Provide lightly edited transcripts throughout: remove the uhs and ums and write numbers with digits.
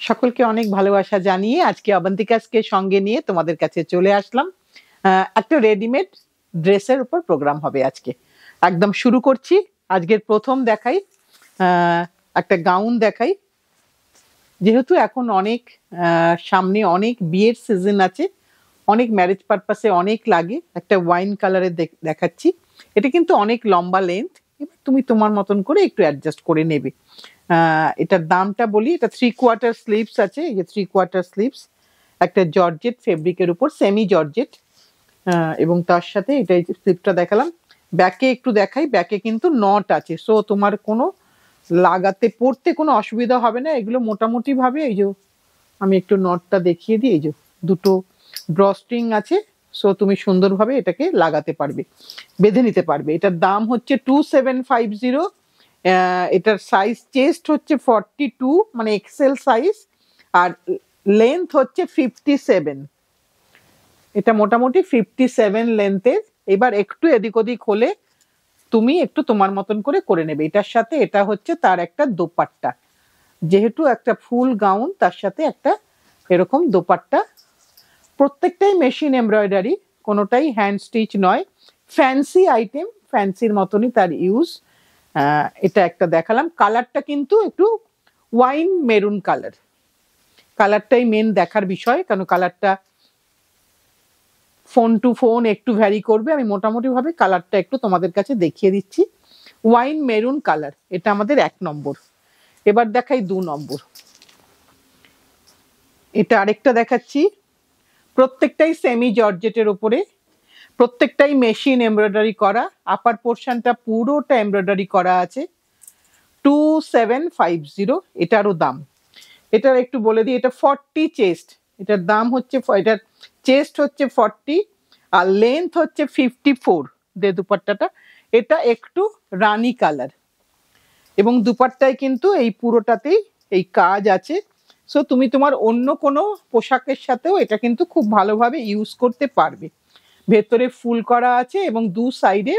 সকলকে অনেক ভালোবাসা জানিয়ে আজকে অবন্তিকাকে সঙ্গে নিয়ে তোমাদের কাছে চলে আসলাম। একটা রেডিমেড ড্রেসের উপর প্রোগ্রাম হবে আজকে। একদম শুরু করছি। আজকের প্রথম দেখাই একটা গাউন দেখাই। যেহেতু এখন অনেক সামনে অনেক বিয়ের সিজন আছে, অনেক ম্যারেজ পারপাসে অনেক লাগে। একটা ওয়াইন কালারের দেখাচ্ছি। এটা কিন্তু অনেক লম্বা লেন্থ, এবার তুমি তোমার মতন করে একটু অ্যাডজাস্ট করে নেবে। এটার দামটা বলি, এটা 3/4 স্লিভস আছে, এই যে 3/4 স্লিভস, একটা জর্জেট ফেব্রিকের উপর, সেমি জর্জেট, এবং তার সাথে এটা স্লিভটা দেখালাম। ব্যাকে একটু দেখাই, ব্যাকে কিন্তু নট আছে, সো তোমার কোনো লাগাতে পড়তে কোনো অসুবিধা হবে না। এগুলো মোটামুটি ভাবে এই যে আমি একটু নটটা দেখিয়ে দিই, এই যে দুটো ড্রস্ট্রিং আছে, সো তুমি সুন্দরভাবে এটাকে লাগাতে পারবে, বেঁধে নিতে পারবে। এটার দাম হচ্ছে 2750। এটার সাইজ চেস্ট হচ্ছে 42, মানে এক্সেল সাইজ, আর লেন্থ হচ্ছে 57। এটা মোটামুটি 57 লেন্থের। এবার একটু এদিক ওদিক হলে তুমি একটু তোমার মতন করে করে নেবে। এটার সাথে এটা হচ্ছে তার একটা দোপাট্টা, যেহেতু একটা ফুল গাউন, তার সাথে একটা এরকম দোপাট্টা। প্রত্যেকটাই মেশিন এমব্রয়ডারি, কোনোটাই হ্যান্ড স্টিচ নয়। ফ্যান্সি আইটেম, ফ্যান্সির মতনই তার ইউজ। এটা একটা দেখালাম। কালারটা কিন্তু একটু ওয়াইন মেরুন কালার, কালারটাই মেন দেখার বিষয়, কারণ কালারটা ফোন টু ফোন একটু ভ্যারি করবে। আমি মোটামুটি ভাবে কালারটা একটু তোমাদের কাছে দেখিয়ে দিচ্ছি। ওয়াইন মেরুন কালার, এটা আমাদের 1 নম্বর। এবার দেখাই 2 নম্বর। এটা আরেকটা দেখাচ্ছি। প্রত্যেকটাই সেমি জর্জেটের উপরে, প্রত্যেকটাই মেশিন এমব্রয়ডারি করা। আপার পোর্শনটা পুরোটা এমব্রয়ডারি করা আছে। 2750 এটারও দাম। এটার একটু বলে দিই, এটা 40 চেস্ট। এটার দাম হচ্ছে, এটার চেস্ট হচ্ছে 40 আর লেন্থ হচ্ছে 54 দে দুপাট্টাটা। এটা একটু রানী কালার, এবং দুপাট্টায় কিন্তু এই পুরোটাতেই এই কাজ আছে। সো তুমি তোমার অন্য কোনো পোশাকের সাথেও এটা কিন্তু খুব ভালোভাবে ইউজ করতে পারবে। ভেতরে ফুল করা আছে এবং দু সাইডে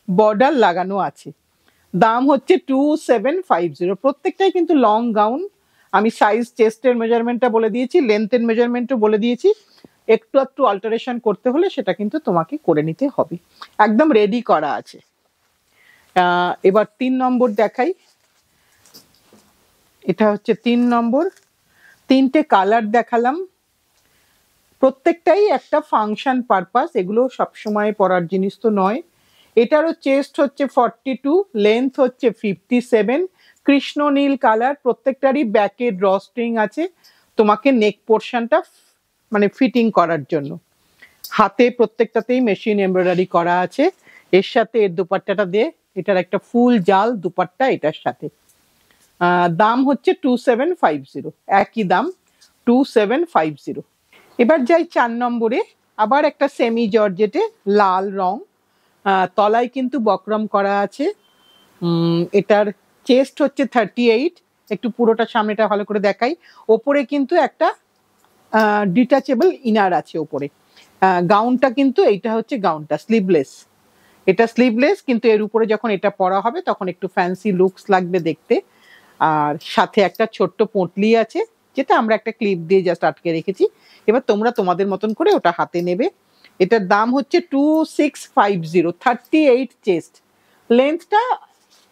বর্ডার লাগানো আছে। দাম হচ্ছে 2750। প্রত্যেকটাই কিন্তু লং গাউন। আমি সাইজ চেস্টের মেজারমেন্টটা বলে দিয়েছি, লেন্থের মেজারমেন্টও বলে দিয়েছি। একটু একটু অল্টারেশন করতে হলে সেটা কিন্তু তোমাকে করে নিতে হবে। একদম রেডি করা আছে। এবার 3 নম্বর দেখাই। এটা হচ্ছে 3 নম্বর। 3টে কালার দেখালাম, প্রত্যেকটাই একটা ফাংশন পারপাস, এগুলো সবসময় পরার জিনিস তো নয়। এটারও চেস্ট হচ্ছে 42, লেন্থ হচ্ছে 57, কৃষ্ণ নীল কালার। প্রত্যেকটারই ব্যাকে ড্রস্ট্রিং আছে তোমাকে নেক পোর্শনটা মানে ফিটিং করার জন্য। হাতে প্রত্যেকটাতেই মেশিন এমব্রয়ডারি করা আছে। এর সাথে এর দুপাট্টাটা দিয়ে, এটার একটা ফুল জাল দুপাট্টা এটার সাথে। দাম হচ্ছে 2750, একই দাম 2750। এবার যাই 4 নম্বরে। আবার একটা সেমি জর্জেটে লাল রং, তলায় কিন্তু বক্রম করা আছে। এটার চেস্ট হচ্ছে 38, একটু পুরোটা সামনেটা ভালো করে দেখাই। ওপরে কিন্তু একটা ডিটাচেবল ইনার আছে ওপরে। গাউনটা কিন্তু এইটা হচ্ছে গাউনটা স্লিভলেস। এটা স্লিভলেস, কিন্তু এর উপরে যখন এটা পরা হবে তখন একটু ফ্যান্সি লুকস লাগবে দেখতে। আর সাথে একটা ছোট্ট পোঁটলি আছে, যেটা আমরা একটা ক্লিপ দিয়ে জাস্ট আটকে রেখেছি। এবার তোমরা তোমাদের মতন করে ওটা হাতে নেবে। এটার দাম হচ্ছে 2650, 38 চেস্ট, লেন্থটা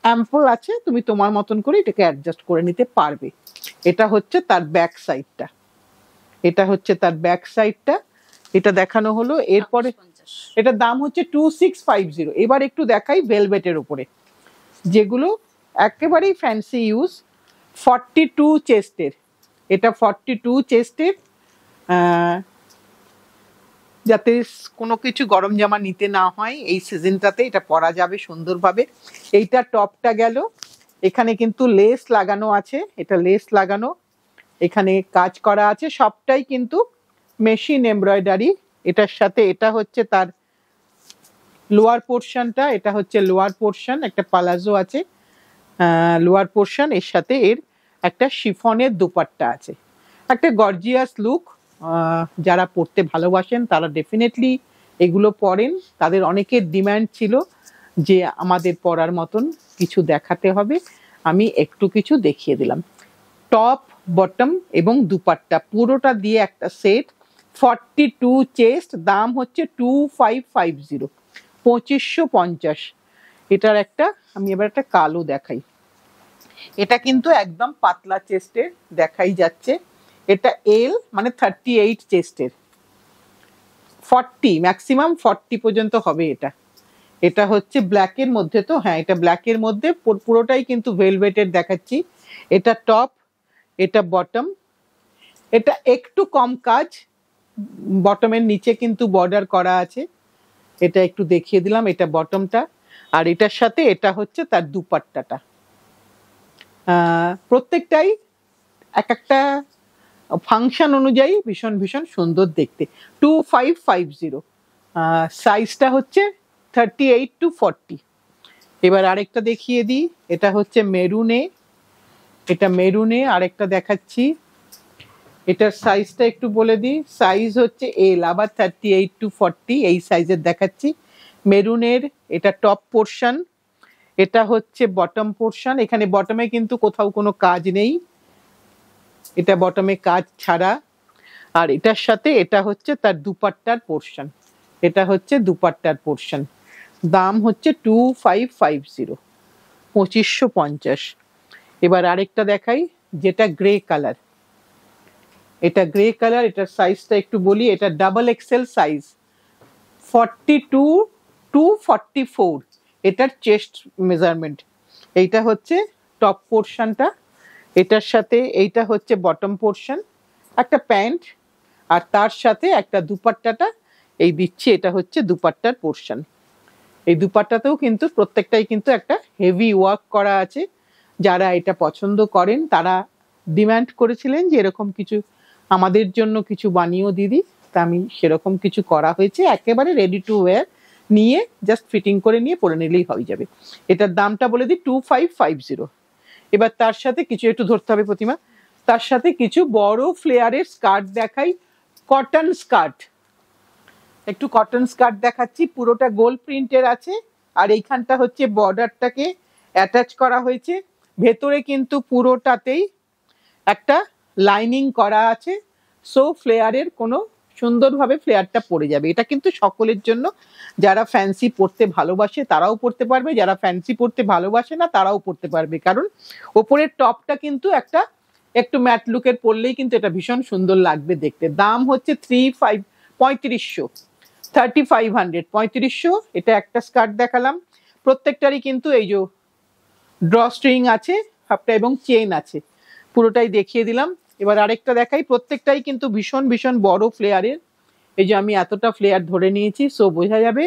অ্যাম্পল আছে, তুমি তোমার মতন করে এটাকে অ্যাডজাস্ট করে নিতে পারবে। এটা হচ্ছে তার ব্যাক সাইডটা, এটা হচ্ছে তার ব্যাক সাইডটা। এটা দেখানো হলো। এরপরে এটার দাম হচ্ছে 2650। এবার একটু দেখাই ভেলভেটের উপরে, যেগুলো একেবারেই ফ্যান্সি ইউজ। 42 চেস্টের, এটা 42 চেস্টের, যাতে কোনো কিছু গরম জামা নিতে না হয় এই সিজনটাতে এটা পরা যাবে সুন্দরভাবে। এইটা টপটা গেল। এখানে কিন্তু লেস লাগানো আছে, এটা লেস লাগানো, এখানে কাজ করা আছে, সবটাই কিন্তু মেশিন এমব্রয়ডারি। এটার সাথে এটা হচ্ছে তার লোয়ার পোর্শনটা, এটা হচ্ছে লোয়ার পোর্শন, একটা পালাজো আছে লোয়ার পোর্শন, এর সাথে এর একটা শিফনের দুপাট্টা আছে। একটা গর্জিয়াস লুক। যারা পরতে ভালোবাসেন তারা ডেফিনেটলি এগুলো পরেন, তাদের অনেকের ডিম্যান্ড ছিল। যে আমাদের পরার মতন কিছু দেখাতে হবে, আমি একটু কিছু দেখিয়ে দিলাম। টপ বটম এবং দুপাট্টা পুরোটা দিয়ে একটা সেট, 42 চেস্ট, দাম হচ্ছে 2550, 2550। এটার একটা আমি এবার একটা কালো দেখাই। এটা কিন্তু একদম পাতলা চেস্টের দেখাই যাচ্ছে। এটা এল মানে 38 চেস্টের, 40 ম্যাক্সিমাম 40 পর্যন্ত হবে এটা। এটা হচ্ছে ব্ল্যাকের মধ্যে, তো হ্যাঁ এটা ব্ল্যাকের মধ্যে, পুরোটাই কিন্তু ভেলভেটের দেখাচ্ছি। এটা টপ, এটা বটম, এটা একটু কম কাজ, বটমের নিচে কিন্তু বর্ডার করা আছে, এটা একটু দেখিয়ে দিলাম। এটা বটমটা, আর এটার সাথে এটা হচ্ছে তার দুপাট্টাটা। প্রত্যেকটাই এক একটা ফাংশন অনুযায়ী ভীষণ ভীষণ সুন্দর দেখতে। 2550, সাইজটা হচ্ছে 38 to 40। এবার আরেকটা দেখিয়ে দিই, এটা হচ্ছে মেরুনে, এটা মেরুনে আরেকটা দেখাচ্ছি। এটার সাইজটা একটু বলে দিই, সাইজ হচ্ছে এল, আবার 38 to 40 এই সাইজের দেখাচ্ছি। মেরুনের এটা টপ পোর্শন, এটা হচ্ছে বটম পোর্শন। এখানে বটমে কিন্তু কোথাও কোনো কাজ নেই, এটা বটমে কাজ ছাড়া। আর এটার সাথে এটা হচ্ছে তার দুপাট্টার পোর্শন, এটা হচ্ছে দুপাট্টার পোর্শন। দাম হচ্ছে 2550, 2550। এবার আরেকটা দেখাই, যেটা গ্রে কালার। এটা গ্রে কালার, এটার সাইজটা একটু বলি। এটা ডাবল এক্সেল সাইজ, 42 to 44 এটার চেস্ট মেজারমেন্ট। এইটা হচ্ছে টপ পোর্শনটা, এটার সাথে এইটা হচ্ছে বটম পোর্শন, একটা প্যান্ট, আর তার সাথে একটা দুপাট্টাটা এই দিচ্ছি, এটা হচ্ছে দুপাট্টার পোর্শন। এই দুপাট্টাতেও কিন্তু প্রত্যেকটাই কিন্তু একটা হেভি ওয়ার্ক করা আছে। যারা এটা পছন্দ করেন তারা ডিমান্ড করেছিলেন যে এরকম কিছু আমাদের জন্য কিছু বানিয়েও দিদি, তা আমি সেরকম কিছু করা হয়েছে, একেবারে রেডি টু ওয়্যার, নিয়ে জাস্ট ফিটিং করে নিয়ে পরে নিলেই হয়ে যাবে। এটার দামটা বলে দিই 2550। এবার তার সাথে কিছু একটু ধরতে হবে প্রতিমা, তার সাথে কিছু বড় ফ্লেয়ারের স্কার্ট দেখাই, কটন স্কার্ট। একটু কটন স্কার্ট দেখাচ্ছি, পুরোটা গোল্ড প্রিন্টের আছে, আর এইখানটা হচ্ছে বর্ডারটাকে অ্যাটাচ করা হয়েছে। ভেতরে কিন্তু পুরোটাতেই একটা লাইনিং করা আছে, সো ফ্লেয়ারের কোনো সুন্দরভাবে ফ্লেয়ারটা পড়ে যাবে। এটা কিন্তু সকলের জন্য, যারা ফ্যান্সি পরতে ভালোবাসে তারাও পরতে পারবে, যারা ফ্যান্সি পরতে ভালোবাসে না তারাও পরতে পারবে, কারণ ওপরের টপটা কিন্তু একটা একটু ম্যাট লুকের পরলেই কিন্তু এটা ভীষণ সুন্দর লাগবে দেখতে। দাম হচ্ছে 3500, 3500, 3500। এটা একটা স্কার্ট দেখালাম, প্রত্যেকটারই কিন্তু এই যে ড্র স্ট্রিং আছে হাফটা এবং চেন আছে, পুরোটাই দেখিয়ে দিলাম। এবার আরেকটা দেখাই, প্রত্যেকটাই কিন্তু ভীষণ ভীষণ বড় ফ্লেয়ারের। এই যে আমি এতটা ফ্লেয়ার ধরে নিয়েছি, সো বোঝা যাবে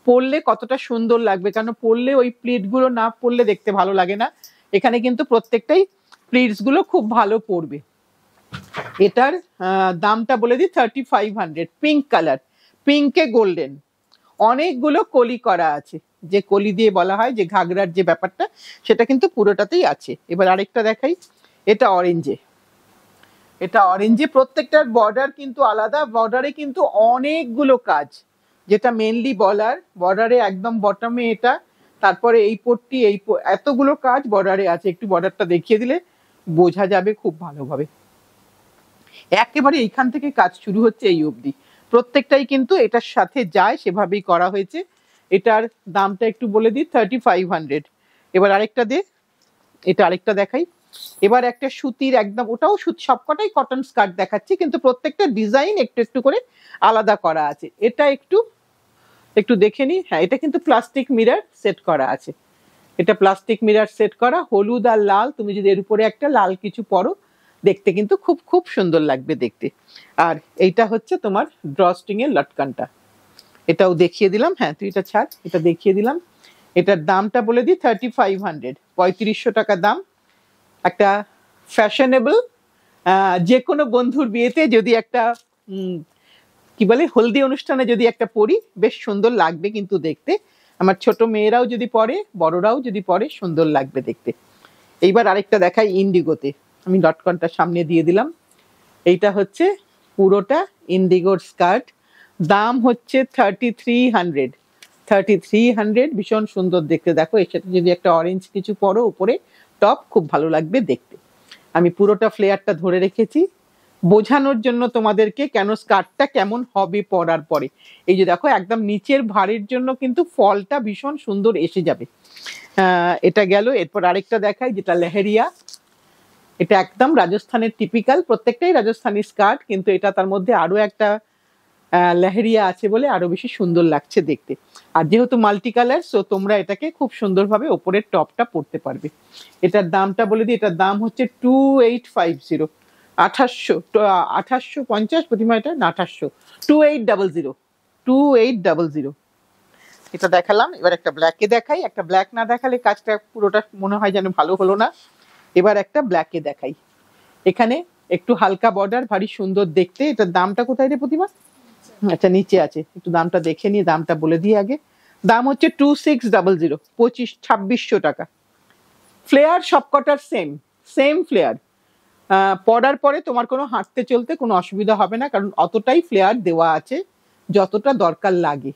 পরলে কতটা সুন্দর লাগবে, কারণ পরলে ওই প্লিটগুলো না পরলে দেখতে ভালো লাগে না। এখানে কিন্তু প্রত্যেকটাই প্লিটসগুলো খুব ভালো পড়বে। এটার দামটা বলে দিই 3500, পিঙ্ক কালার, পিঙ্কে গোল্ডেন, অনেকগুলো কলি করা আছে, যে কলি দিয়ে বলা হয় যে ঘাগরার যে ব্যাপারটা, সেটা কিন্তু পুরোটাতেই আছে। এবার আরেকটা দেখাই, এটা অরেঞ্জে, এটা অরেঞ্জে, প্রত্যেকটার বর্ডার কিন্তু আলাদা, বর্ডারে কিন্তু অনেকগুলো কাজ, যেটা মেনলি বর্ডারে একদম বটমে এটা, তারপরে এই পট্টি এতগুলো কাজ বর্ডারে আছে। একটু বর্ডারটা দেখিয়ে দিলে বোঝা যাবে খুব ভালোভাবে। একেবারে এইখান থেকে কাজ শুরু হচ্ছে এই অবধি, প্রত্যেকটাই কিন্তু এটার সাথে যায়, সেভাবেই করা হয়েছে। এটার দামটা একটু বলে দিই 3500। এবার আরেকটা এটা আরেকটা দেখাই। এবার একটা সুতির একদম, ওটাও সুতি, সবকটাই কটন স্কার্ট দেখাচ্ছি, কিন্তু প্রত্যেকটা ডিজাইন একটু একটু করে আলাদা করা আছে। এটা একটু একটু দেখে নি, হ্যাঁ এটা কিন্তু প্লাস্টিক মিরর সেট করা আছে, এটা প্লাস্টিক মিরর সেট করা, হলুদ আর লাল, তুমি যদি এর উপরে একটা লাল কিছু পরো দেখতে কিন্তু খুব খুব সুন্দর লাগবে দেখতে। আর এইটা হচ্ছে তোমার ড্রস্টিং এর লটকানটা, এটাও দেখিয়ে দিলাম। হ্যাঁ তুই এটা ছাড়, এটা দেখিয়ে দিলাম। এটার দামটা বলে দিই 3500, 3500 টাকা দাম। একটা ফ্যাশনেবল, যে কোনো বন্ধুর বিয়েতে যদি একটা কি বলে হলদি অনুষ্ঠানে যদি একটা পরি বেশ সুন্দর লাগবে কিন্তু দেখতে, আমার ছোট মেয়েরাও যদি পরে, বড়রাও যদি পরে সুন্দর লাগবে দেখতে। এইবার আরেকটা দেখাই ইন্ডিগোতে, আমি লটকনটা সামনে দিয়ে দিলাম। এইটা হচ্ছে পুরোটা ইন্ডিগোর স্কার্ট, দাম হচ্ছে 3300, 3300, ভীষণ সুন্দর দেখতে। দেখো এর সাথে যদি একটা অরেঞ্জ কিছু পরো উপরে টপ, খুব ভালো লাগবে দেখতে। আমি পুরোটা ফ্লেয়ারটা ধরে রেখেছি বোঝানোর জন্য তোমাদেরকে, কেন স্কার্টটা কেমন হবে পরার পরে। এই যে দেখো একদম নিচের ভারের জন্য কিন্তু ফলটা ভীষণ সুন্দর এসে যাবে। এটা গেল। এরপর আরেকটা দেখাই, যেটা লেহেরিয়া। এটা একদম রাজস্থানের টিপিক্যাল, প্রত্যেকটাই রাজস্থানি স্কার্ট, কিন্তু এটা তার মধ্যে আরো একটা লেহেরিয়া আছে বলে আরো বেশি সুন্দর লাগছে দেখতে। আর যেহেতু মাল্টি কালার, সো তোমরা এটাকে খুব সুন্দরভাবে ওপরের টপটা পরতে পারবে। এটার দামটা বলে দিই, এটার দাম হচ্ছে 2850, 2850 প্রতিমা, এটা না 2800, 2800, 2800। এটা দেখালাম। এবার একটা ব্ল্যাকে দেখাই। একটা ব্ল্যাক না দেখালে কাজটা পুরোটা মনে হয় যেন ভালো হলো না। এবার একটা ব্ল্যাকে দেখাই। এখানে একটু হালকা বর্ডার, ভারী সুন্দর দেখতে। এটার দামটা কোথায় রে প্রতিমা? আচ্ছা নিচে আছে, একটু দামটা দেখে নিয়ে দামটা বলে দিই আগে। দাম হচ্ছে 2600, 2600 টাকা। ফ্লেয়ার সবকটার সেম ফ্লেয়ার। পরার পরে তোমার কোনো হাঁটতে চলতে কোনো অসুবিধা হবে না, কারণ অতটাই ফ্লেয়ার দেওয়া আছে যতটা দরকার লাগে।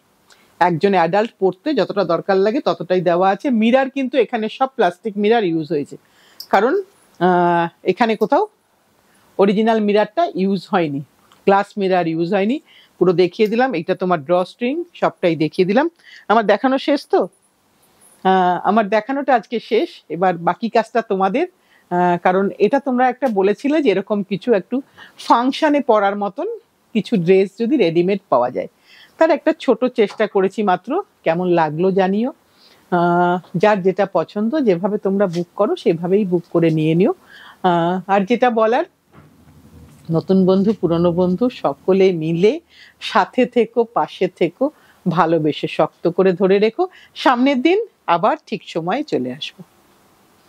একজন অ্যাডাল্ট পড়তে যতটা দরকার লাগে ততটাই দেওয়া আছে। মিরার কিন্তু এখানে সব প্লাস্টিক মিরার ইউজ হয়েছে, কারণ এখানে কোথাও অরিজিনাল মিরারটা ইউজ হয়নি, গ্লাস মিরার ইউজ হয়নি। পুরো দেখিয়ে দিলাম। এটা তোমার ড্র স্ট্রিং, সবটাই দেখিয়ে দিলাম। আমার দেখানো শেষ তো? আমার দেখানোটা আজকে শেষ। এবার বাকি কাজটা তোমাদের, কারণ এটা তোমরা একটা বলেছিলে যে এরকম কিছু একটু ফাংশনে পরার মতন কিছু ড্রেস যদি রেডিমেড পাওয়া যায়, তার একটা ছোট চেষ্টা করেছি মাত্র। কেমন লাগলো জানিও। যার যেটা পছন্দ, যেভাবে তোমরা বুক করো সেভাবেই বুক করে নিয়ে নিও। আর যেটা বলার, নতুন বন্ধু পুরনো বন্ধু সকলে মিলে সাথে থেকো, পাশে থেকো, ভালোবেসে শক্ত করে ধরে রেখো। সামনের দিন আবার ঠিক সময়ে চলে আসবো।